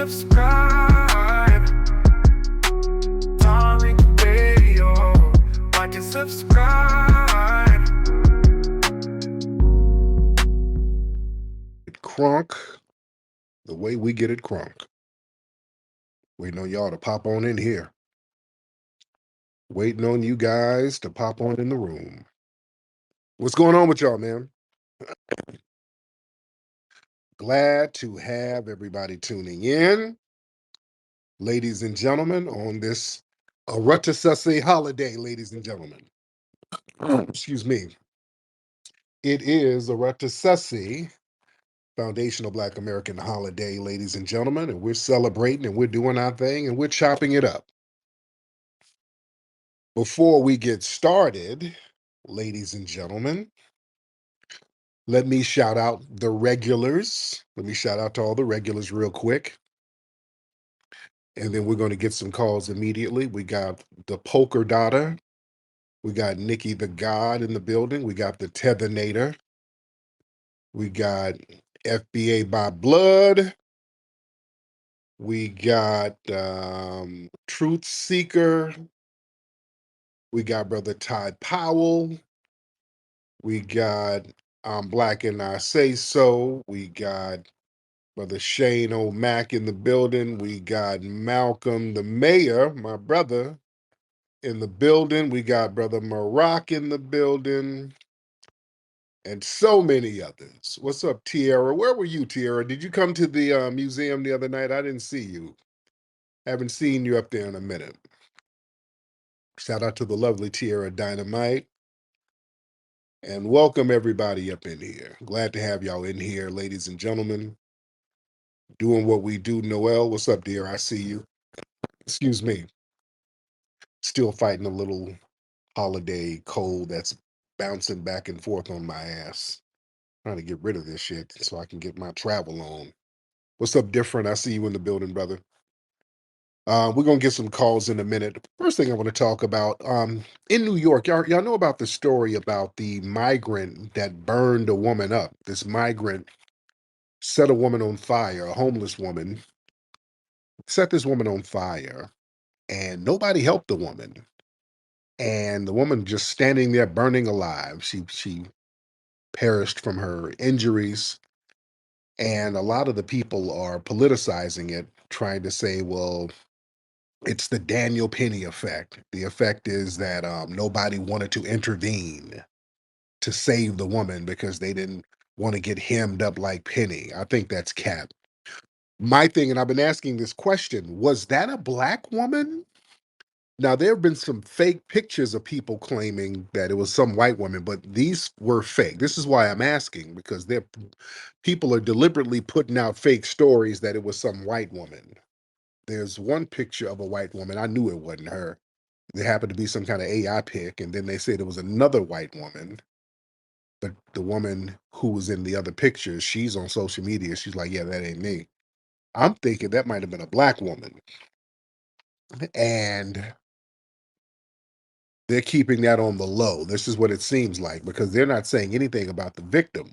subscribe. Tariq Radio. Like and subscribe. Crunk, the way we get it crunk. Waiting on y'all to pop on in here. Waiting on you guys to pop on in the room. What's going on with y'all, man? Glad to have everybody tuning in. Ladies and gentlemen, on this Arutasase holiday, ladies and gentlemen. Excuse me. It is Arutasase Foundational Black American holiday, ladies and gentlemen, and we're celebrating and we're doing our thing and we're chopping it up. Before we get started, ladies and gentlemen, let me shout out the regulars. Let me shout out to all the regulars real quick. And then we're going to get some calls immediately. We got the Polka Dotter. We got Nikki the God in the building. We got the Tethernator. We got FBA by Blood. We got Truth Seeker. We got Brother Ty Powell. We got I'm Black and I Say So. We got Brother Shane O'Mac in the building. We got Malcolm the Mayor, my brother, in the building. We got Brother Maroc in the building. And so many others. What's up, Tierra? Where were you, Tierra? Did you come to the museum the other night? I didn't see you. Haven't seen you up there in a minute. Shout out to the lovely Tierra Dynamite. And welcome everybody up in here. Glad to have y'all in here, ladies and gentlemen. Doing what we do. Noel, what's up, dear? I see you. Excuse me. Still fighting a little holiday cold that's bouncing back and forth on my ass. Trying to get rid of this shit so I can get my travel on. What's up, different? I see you in the building, brother. We're gonna get some calls in a minute. First thing I want to talk about, in New York, y'all know about the story about the migrant that burned a woman up. This migrant set a woman on fire, a homeless woman, set this woman on fire, and nobody helped the woman. And the woman just standing there burning alive. She perished from her injuries. And a lot of the people are politicizing it, trying to say, well, it's the Daniel Penny effect. The effect is that nobody wanted to intervene to save the woman because they didn't want to get hemmed up like Penny. I think that's cap. My thing, and I've been asking this question, was that a black woman? Now, there have been some fake pictures of people claiming that it was some white woman, but these were fake. This is why I'm asking, because people are deliberately putting out fake stories that it was some white woman. There's one picture of a white woman. I knew it wasn't her. There happened to be some kind of AI pic, and then they said it was another white woman. But the woman who was in the other picture, she's on social media. She's like, yeah, that ain't me. I'm thinking that might have been a black woman. And they're keeping that on the low. This is what it seems like, because they're not saying anything about the victim.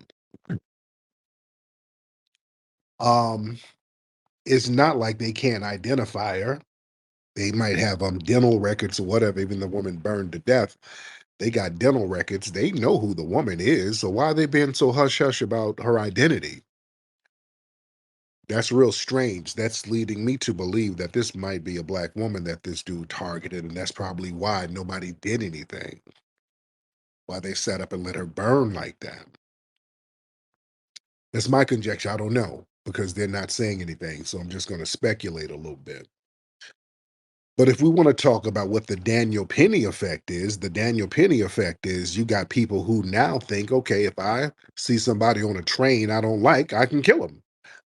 Um, it's not like they can't identify her. They might have dental records or whatever, even the woman burned to death. They got dental records. They know who the woman is. So why are they being so hush-hush about her identity? That's real strange. That's leading me to believe that this might be a black woman that this dude targeted, and that's probably why nobody did anything. Why they sat up and let her burn like that. That's my conjecture. I don't know, because they're not saying anything. So I'm just going to speculate a little bit. But if we want to talk about what the Daniel Penny effect is, the Daniel Penny effect is you got people who now think, okay, if I see somebody on a train I don't like, I can kill them.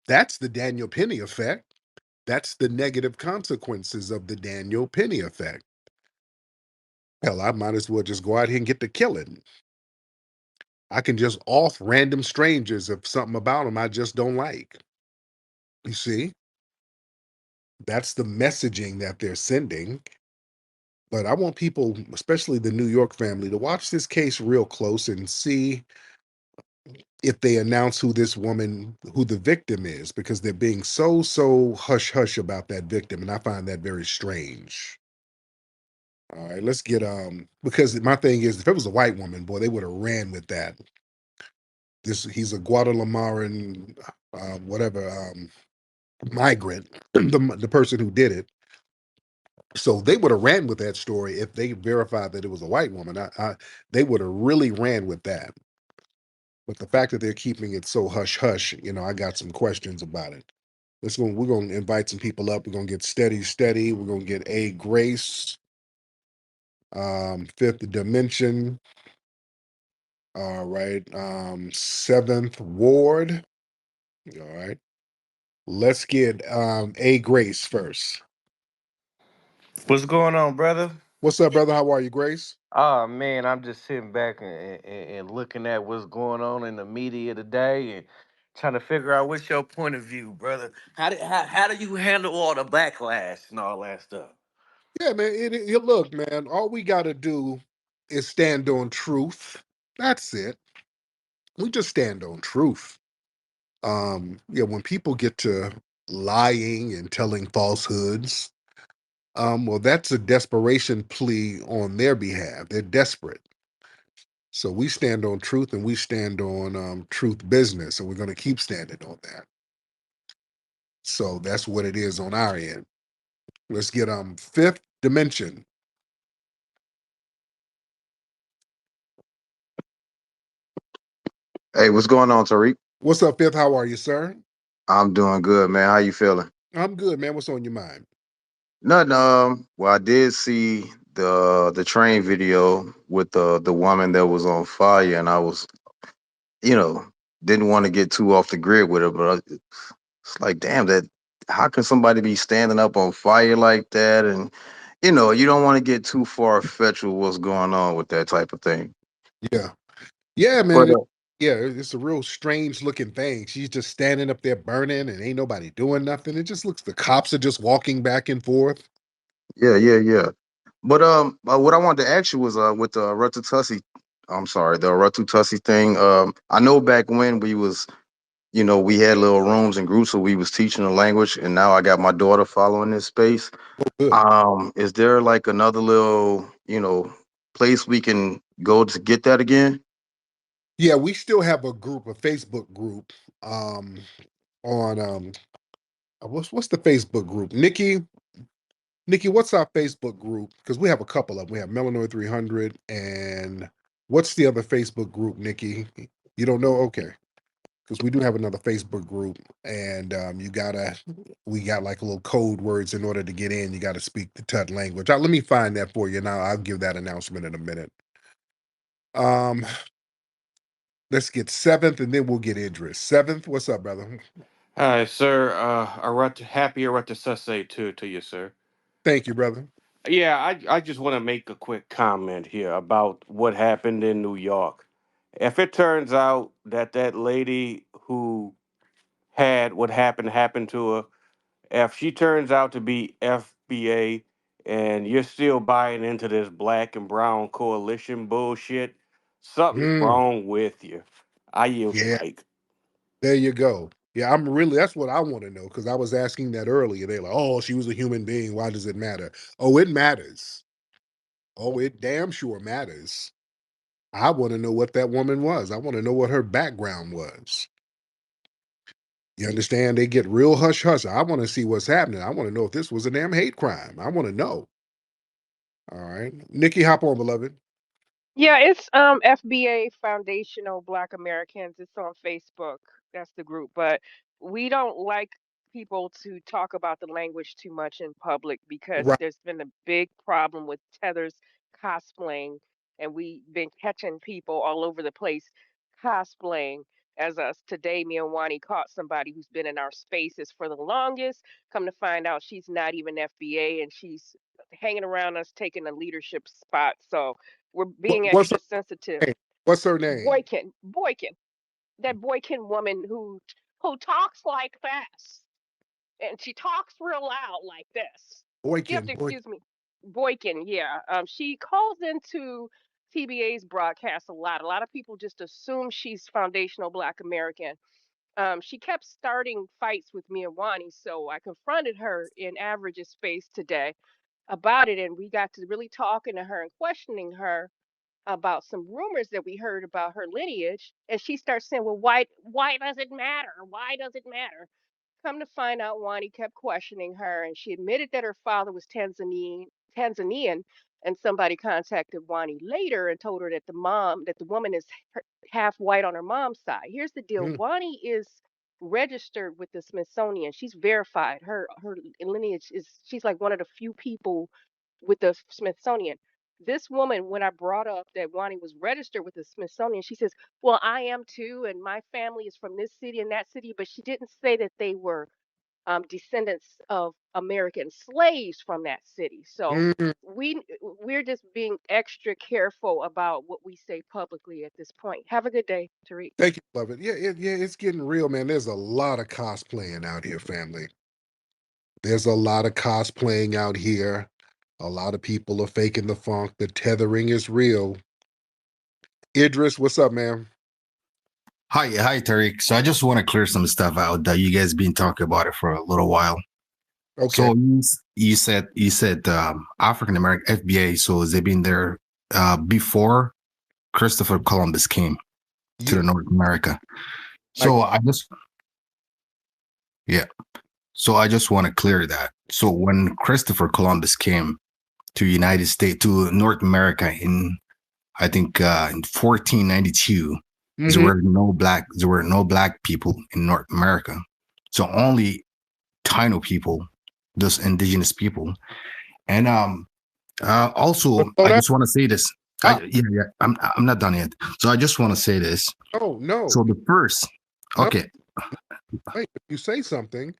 That's the Daniel Penny effect. That's the negative consequences of the Daniel Penny effect. Hell, I might as well just go out here and get to killing. I can just off random strangers if something about them I just don't like. You see? That's the messaging that they're sending. But I want people, especially the New York family, to watch this case real close and see if they announce who the victim is, because they're being so hush hush about that victim, and I find that very strange. All right, let's get because my thing is, if it was a white woman, boy, they would have ran with that. This he's a Guatemalans whatever migrant, the person who did it. So they would have ran with that story if they verified that it was a white woman. They would have really ran with that. But the fact that they're keeping it so hush hush, I got some questions about it. We're gonna invite some people up. We're gonna get steady. We're gonna get A Grace, Fifth Dimension. All right. Seventh Ward. All right. Let's get A Grace first. What's going on, brother? What's up, brother? How are you, Grace? Oh man, I'm just sitting back and looking at what's going on in the media today and trying to figure out what's your point of view, brother. How do you handle all the backlash and all that stuff? Yeah, man. Look, man. All we gotta do is stand on truth. That's it. We just stand on truth. Yeah, when people get to lying and telling falsehoods, well, that's a desperation plea on their behalf. They're desperate. So we stand on truth and we stand on truth business, and we're going to keep standing on that. So that's what it is on our end. Let's get Fifth Dimension. Hey, what's going on, Tariq? What's up, Fifth? How are you, sir? I'm doing good, man. How you feeling? I'm good, man. What's on your mind? Nothing. Well, I did see the train video with the woman that was on fire, and I was, you know, didn't want to get too off the grid with her, but it's like, damn, that how can somebody be standing up on fire like that? And you don't want to get too far fetched with what's going on with that type of thing. Yeah, yeah, But man. Yeah, it's a real strange looking thing. She's just standing up there burning, and ain't nobody doing nothing. It just looks the cops are just walking back and forth. yeah. But what I wanted to ask you was with the Ratatouille, I'm sorry, the Ratatouille thing. I know back when we was, we had little rooms and groups where we was teaching the language, and now I got my daughter following this space. Oh, good. Is there like another little, place we can go to get that again? Yeah, we still have a Facebook group, um, on what's the Facebook group? Nikki, what's our Facebook group? Because we have a couple of them. We have Melanoid 300, and what's the other Facebook group, Nikki? You don't know? Okay. Because we do have another Facebook group, and we got like little code words in order to get in. You got to speak the Tut language. Let me find that for you now. I'll give that announcement in a minute. Um, let's get seventh, and then we'll get Idris. Seventh, what's up, brother? Hi, sir. Happy Arata to you, sir. Thank you, brother. Yeah, I just want to make a quick comment here about what happened in New York. If it turns out that that lady who had what happened to her, if she turns out to be FBA and you're still buying into this black and brown coalition bullshit, something's Hmm. wrong with you. I yield the Yeah, mic. there you go. Yeah, that's what I want to know because I was asking that earlier. They're like, oh, she was a human being. Why does it matter? Oh, it matters. Oh, it damn sure matters. I want to know what that woman was. I want to know what her background was. You understand? They get real hush hush. I want to see what's happening. I want to know if this was a damn hate crime. I want to know. All right. Nikki, hop on, beloved. Yeah, it's FBA Foundational Black Americans. It's on Facebook. That's the group. But we don't like people to talk about the language too much in public because Right. there's been a big problem with Tethers cosplaying, and we've been catching people all over the place cosplaying. As us today, me and Wani caught somebody who's been in our spaces for the longest. Come to find out, she's not even FBA, and she's hanging around us, taking a leadership spot. So we're being What's her extra sensitive. name? What's her name? Boykin, that Boykin woman who talks like this, and she talks real loud like this. You have Boykin. to Boy. excuse me. Boykin, yeah. She calls into TBA's broadcast a lot. A lot of people just assume she's foundational Black American. She kept starting fights with me and Wani, so I confronted her in Average's space today about it, and we got to really talking to her and questioning her about some rumors that we heard about her lineage. And she starts saying, well, why does it matter? Why does it matter? Come to find out, Wani kept questioning her, and she admitted that her father was Tanzanian, and somebody contacted Wani later and told her that the woman is half white on her mom's side. Here's the deal: Mm. Wani is registered with the Smithsonian. She's verified. Her lineage is she's like one of the few people with the Smithsonian. This woman, when I brought up that Wani was registered with the Smithsonian, she says, well, I am too, and my family is from this city and that city, but she didn't say that they were descendants of American slaves from that city. So Mm. we're just being extra careful about what we say publicly at this point. Have a good day, Tariq. Thank you, love it. Yeah, it's getting real, man. There's a lot of cosplaying out here, family. There's a lot of cosplaying out here. A lot of people are faking the funk. The tethering is real. Idris, what's up, man? Hi, Tariq. So I just want to clear some stuff out that you guys been talking about it for a little while. Okay. So you said African American FBA. So they've been there before Christopher Columbus came to the North America. So So I just want to clear that. So when Christopher Columbus came to United States to North America in, I think in 1492. Mhm. There were no black people in North America. So only Taino people, those indigenous people. And also Oh, I just want to say this. Ah. I'm not done yet. So I just want to say this. Oh, no. So the first, No. okay. Wait, if you say something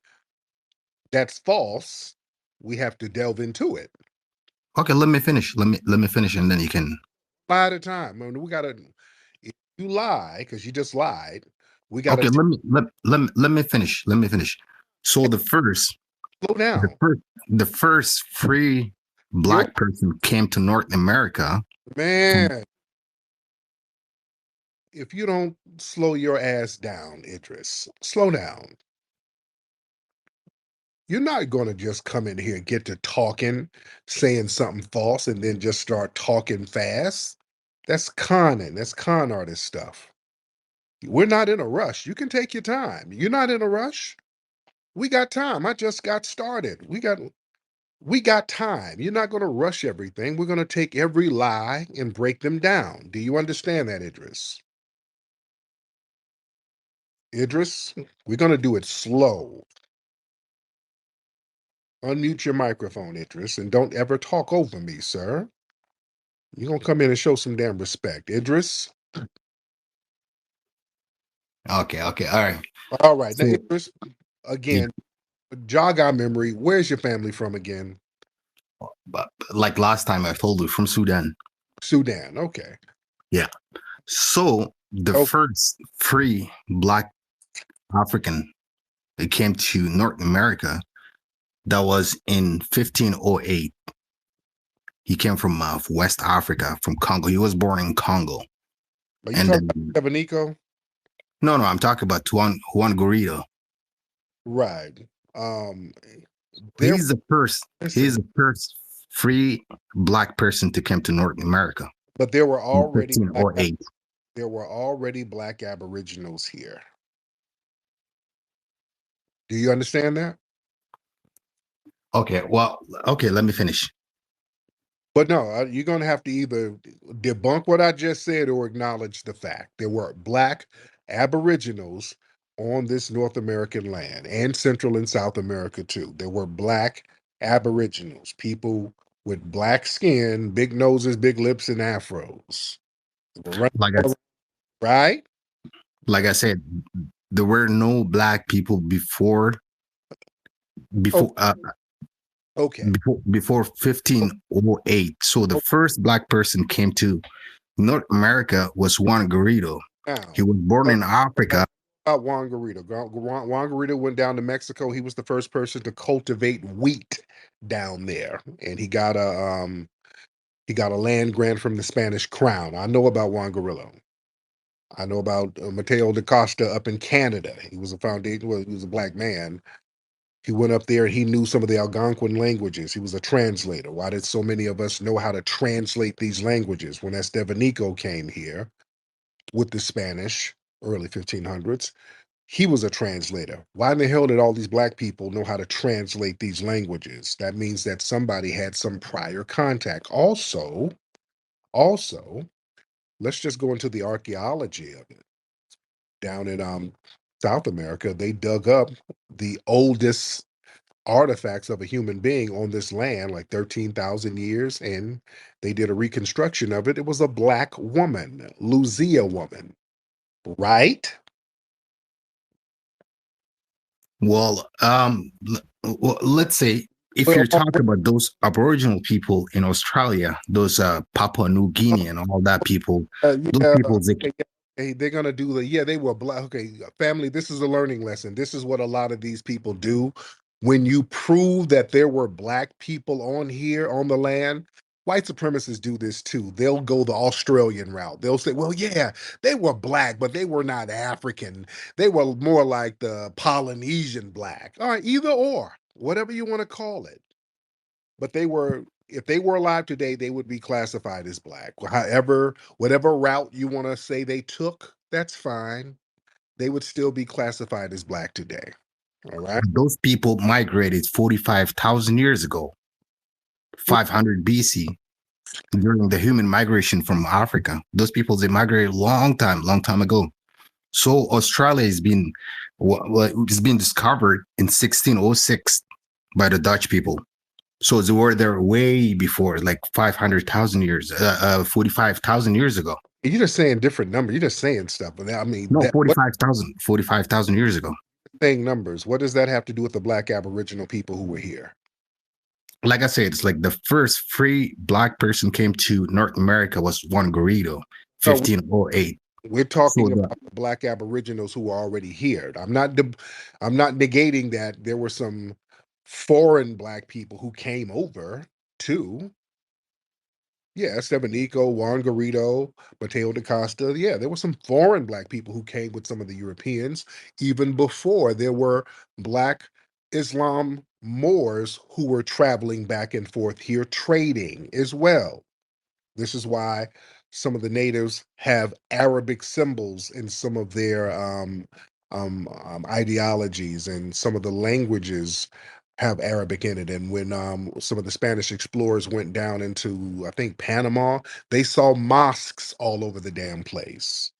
that's false, we have to delve into it. Okay, let me finish. Let me finish and then you can. Lie at a time. I mean, we gotta if you lie, because you just lied, we gotta Okay, let me finish. Let me finish. So the first slow down. the first free black person came to North America. Man, if you don't slow your ass down, Idris, slow down. You're not going to just come in here and get to talking, saying something false, and then just start talking fast. That's conning. That's con artist stuff. We're not in a rush. You can take your time. You're not in a rush. We got time. I just got started. We got time. You're not going to rush everything. We're going to take every lie and break them down. Do you understand that, Idris? Idris, we're going to do it slow. Unmute your microphone, Idris, and don't ever talk over me, sir. You're going to come in and show some damn respect. Idris? Okay, all right. All right. So, now, Idris, again, jog our memory. Where's your family from again? but like last time I told you, from Sudan. Sudan. Okay. Yeah. So the first free black African that came to North America, that was in 1508. He came from West Africa, from Congo. He was born in Congo. Are you talking about Ebonico? No, I'm talking about Juan Garrido. Right. He's the first free black person to come to North America. But there were already there were already black aboriginals here. Do you understand that? Okay, well, okay, let me finish. But no, you're going to have to either debunk what I just said or acknowledge the fact there were black aboriginals on this North American land, and Central and South America too. There were black aboriginals, people with black skin, big noses, big lips, and afros. Right? Like I said, there were no black people before Okay. Before 1508. So the first black person came to North America was Juan Garrido. He was born in Africa. Juan Garrido. Juan Garrido went down to Mexico. He was the first person to cultivate wheat down there, and he got He got a land grant from the Spanish crown. I know about Juan Guerrillo. I know about Mateo da Costa up in Canada. He was a foundation. Well, he was a black man. He went up there and he knew some of the Algonquin languages. He was a translator. Why did so many of us know how to translate these languages? When Estevanico came here with the Spanish, early 1500s, he was a translator. Why in the hell did all these black people know how to translate these languages? That means that somebody had some prior contact. Also, let's just go into the archaeology of it. Down in South America, they dug up the oldest artifacts of a human being on this land, like 13,000 years, and they did a reconstruction of it. It was a black woman, Lucia woman, right? Well, let's say if Well, you're talking about those Aboriginal people in Australia, those Papua New Guinea and all that people, those yeah, people, they, hey, they're gonna do the yeah, they were black. Okay, family, this is a learning lesson. This is what a lot of these people do. When you prove that there were black people on here on the land, white supremacists do this too. They'll go the Australian route. They'll say, well, yeah, they were black, but they were not African. They were more like the Polynesian black. All right, either or, whatever you want to call it. But they were, if they were alive today, they would be classified as black. However, whatever route you want to say they took, that's fine. They would still be classified as black today. All right. those people migrated 45,000 years ago, 500 BC, during the human migration from Africa. Those people, they migrated long time ago. So Australia has been, it's been discovered in 1606 by the Dutch people. So they were there way before, like 500,000 years, 45,000 years ago. You're just saying different numbers. You're just saying stuff. But I mean, No, that what 45,000 years ago. saying numbers? What does that have to do with the black Aboriginal people who were here? Like I said, it's like the first free black person came to North America was Juan Garrido, No, 1508. we're So talking the, about the black Aboriginals who were already here. I'm not negating that there were some foreign black people who came over too. Yeah, Stebanico, Juan Garrido, Mateo da Costa. Yeah, there were some foreign black people who came with some of the Europeans even before there were black Islam Moors who were traveling back and forth here trading as well. This is why some of the natives have Arabic symbols in some of their ideologies, and some of the languages have Arabic in it. And when some of the Spanish explorers went down into, I think, Panama, they saw mosques all over the damn place.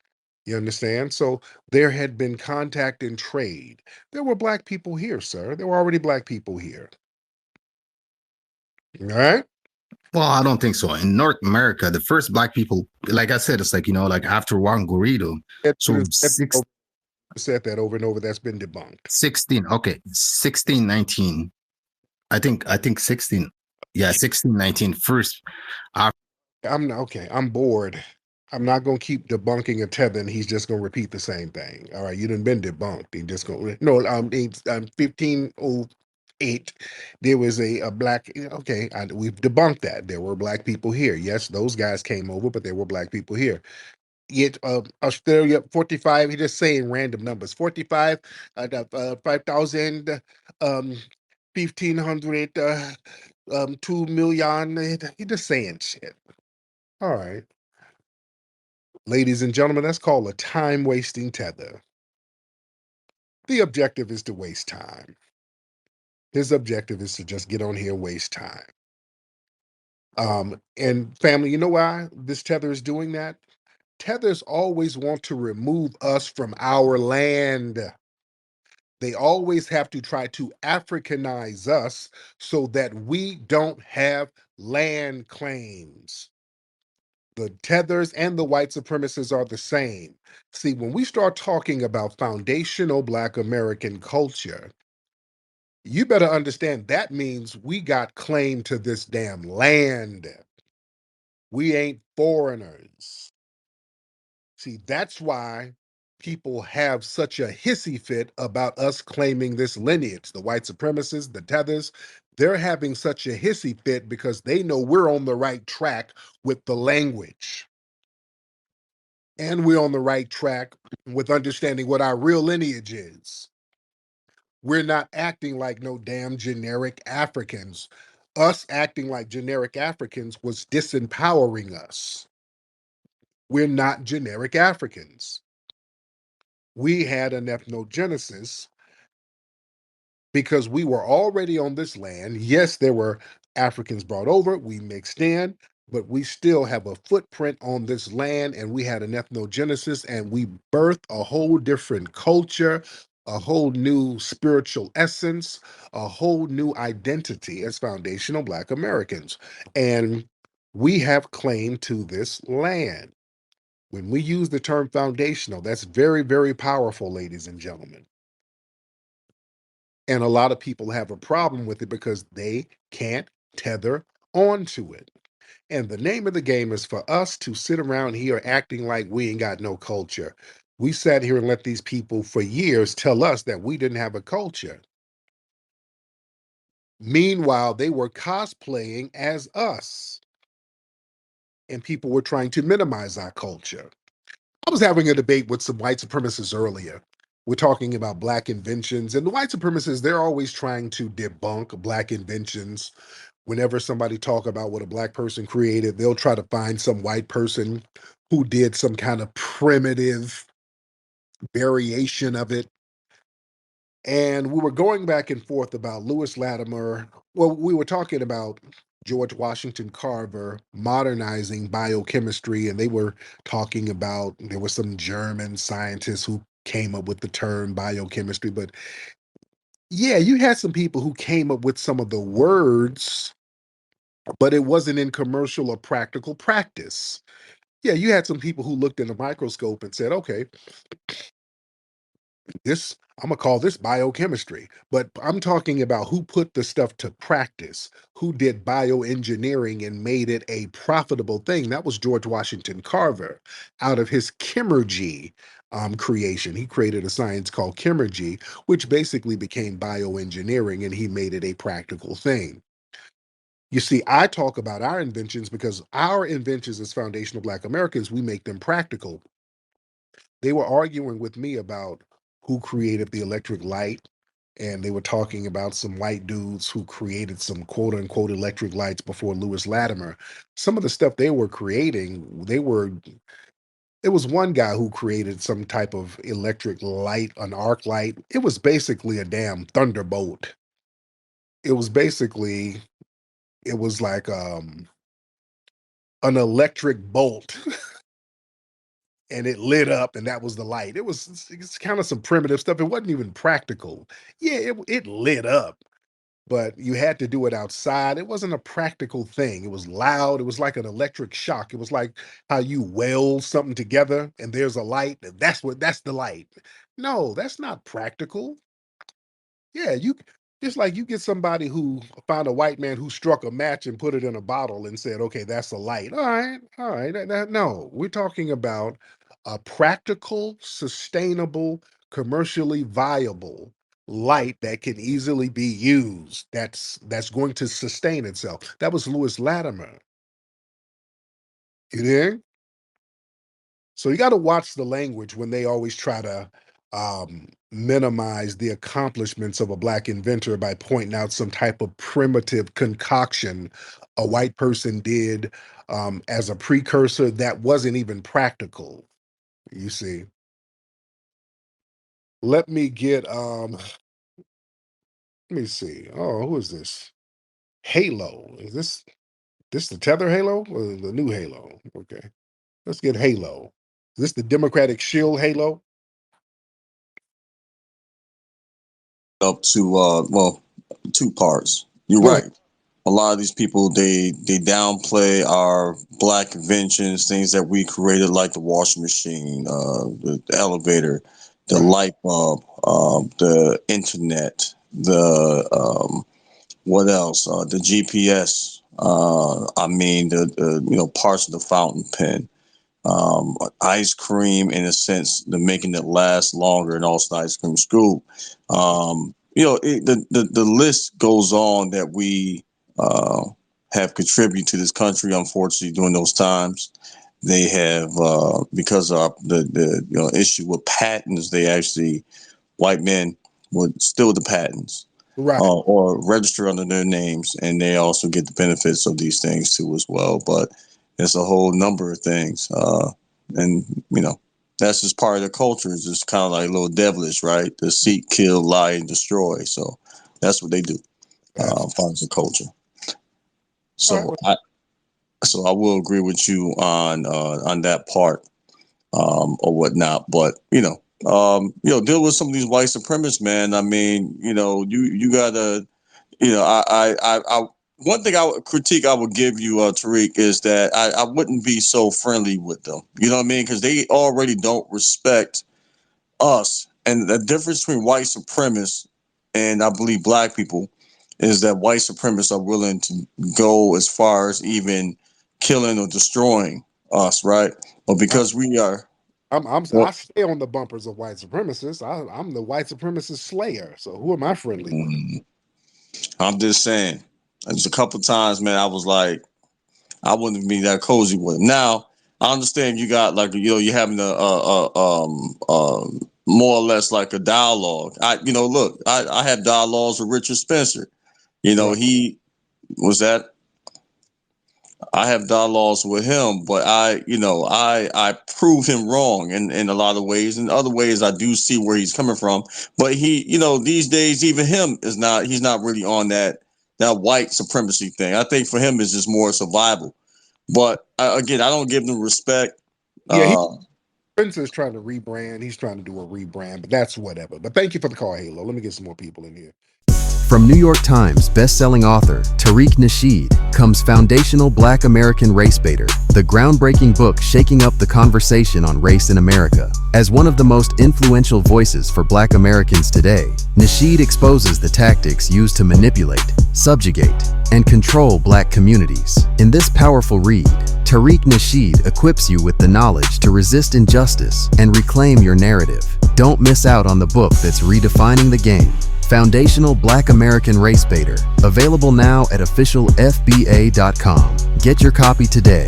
You understand? So there had been contact and trade. There were black people here, sir. There were already black people here. All right. well, I don't think so. In North America, the first black people, like I said, it's like, like after Juan Garrido. So Said that over and over. That's been debunked. 16, okay, 1619. I think 16. Yeah, 1619. First, I'm not okay. I'm bored. I'm not gonna keep debunking a tether, and he's just gonna repeat the same thing. All right, you done been debunked. He just gonna no. 1508. There was a black. Okay, we've debunked that. There were black people here. Yes, those guys came over, but there were black people here. Yet Australia 45. He's just saying random numbers. 45, 5,000, 1,500, 2,000,000. He just saying shit. All right. Ladies and gentlemen, that's called a time wasting tether. The objective is to waste time. His objective is to just get on here and waste time. And family, you know why this tether is doing that? Tethers always want to remove us from our land. They always have to try to Africanize us so that we don't have land claims. The tethers and the white supremacists are the same. See, when we start talking about foundational Black American culture, you better understand that means we got claim to this damn land. We ain't foreigners. See, that's why people have such a hissy fit about us claiming this lineage. The white supremacists, the tethers, They're having such a hissy fit because they know we're on the right track with the language. And we're on the right track with understanding what our real lineage is. We're not acting like no damn generic Africans. Us acting like generic Africans was disempowering us. We're not generic Africans. We had an ethnogenesis because we were already on this land. Yes, there were Africans brought over, we mixed in, but we still have a footprint on this land, and we had an ethnogenesis, and we birthed a whole different culture, a whole new spiritual essence, a whole new identity as foundational Black Americans. And we have claim to this land. When we use the term foundational, that's very, very powerful, ladies and gentlemen. And a lot of people have a problem with it because they can't tether onto it. And the name of the game is for us to sit around here acting like we ain't got no culture. We sat here and let these people for years tell us that we didn't have a culture. Meanwhile, they were cosplaying as us, and people were trying to minimize our culture. I was having a debate with some white supremacists earlier. We're talking about Black inventions, and the white supremacists, they're always trying to debunk Black inventions. Whenever somebody talk about what a Black person created, they'll try to find some white person who did some kind of primitive variation of it. And we were going back and forth about Lewis Latimer. Well, we were talking about George Washington Carver modernizing biochemistry, and they were talking about there were some German scientists who came up with the term biochemistry. But yeah, you had some people who came up with some of the words, but it wasn't in commercial or practical practice. Yeah, you had some people who looked in a microscope and said, okay, this I'm gonna call this biochemistry, but I'm talking about who put the stuff to practice, who did bioengineering and made it a profitable thing. That was George Washington Carver. Out of his chemurgy creation, he created a science called chemurgy, which basically became bioengineering, and he made it a practical thing. You see, I talk about our inventions because our inventions as foundational Black Americans, we make them practical. They were arguing with me about who created the electric light, and they were talking about some white dudes who created some quote unquote electric lights before Lewis Latimer. Some of the stuff they were creating, there was one guy who created some type of electric light, an arc light. It was basically a damn thunderbolt. It was basically, it was like an electric bolt and it lit up and that was the light. It's kind of some primitive stuff. It wasn't even practical. Yeah, it lit up, but you had to do it outside. It wasn't a practical thing. It was loud. It was like an electric shock. It was like how you weld something together and there's a light. And that's the light. No, that's not practical. Yeah, you just like you get somebody who found a white man who struck a match and put it in a bottle and said, "Okay, that's a light." All right. No, we're talking about a practical, sustainable, commercially viable light that can easily be used. That's going to sustain itself. That was Lewis Latimer. You dig? So you got to watch the language when they always try to minimize the accomplishments of a Black inventor by pointing out some type of primitive concoction a white person did as a precursor that wasn't even practical. You see, let me get let me see. Oh, who is this? Halo. Is this the Tether Halo or the new Halo? Okay, let's get Halo. Is this the Democratic Shield Halo? Up to well, two parts. You're Go ahead. right. A lot of these people they downplay our black inventions, things that we created, like the washing machine, the elevator, the Right. light bulb, the internet, the what else? The GPS. I mean, the parts of the fountain pen, ice cream in a sense, the making it last longer, and also ice cream scoop. the list goes on that we have contributed to this country. Unfortunately, during those times, they have because of the issue with patents. They actually white men would steal the patents Right. or register under their names, and they also get the benefits of these things too as well. But it's a whole number of things, and that's just part of the culture. It's just kind of like a little devilish, right? To seek, kill, lie, and destroy. So that's what they do. Part of the culture. So I will agree with you on that part or whatnot. But deal with some of these white supremacists, man. I mean, you gotta, I one thing I would critique I would give you, Tariq, is that I wouldn't be so friendly with them. You know what I mean? Because they already don't respect us. And the difference between white supremacists and I believe black people is that white supremacists are willing to go as far as even killing or destroying us, right? But because we are, I stay on the bumpers of white supremacists. I'm the white supremacist slayer. So who am I friendly with? I'm just saying, there's a couple times, man, I was like, I wouldn't be that cozy with them. Now, I understand you got like you're having more or less like a dialogue. I have dialogues with Richard Spencer. Right. He was that. I have dialogues with him, but I prove him wrong in a lot of ways. In other ways, I do see where he's coming from. But these days, even him he's not really on that white supremacy thing. I think for him it's just more survival. But again, I don't give them respect. Yeah, Spencer's trying to rebrand. He's trying to do a rebrand, but that's whatever. But thank you for the call, Halo. Let me get some more people in here. From New York Times best-selling author Tariq Nasheed comes Foundational Black American Race Baiter, the groundbreaking book shaking up the conversation on race in America. As one of the most influential voices for Black Americans today, Nasheed exposes the tactics used to manipulate, subjugate, and control Black communities. In this powerful read, Tariq Nasheed equips you with the knowledge to resist injustice and reclaim your narrative. Don't miss out on the book that's redefining the game. Foundational Black American Race Baiter, available now at officialfba.com. Get your copy today.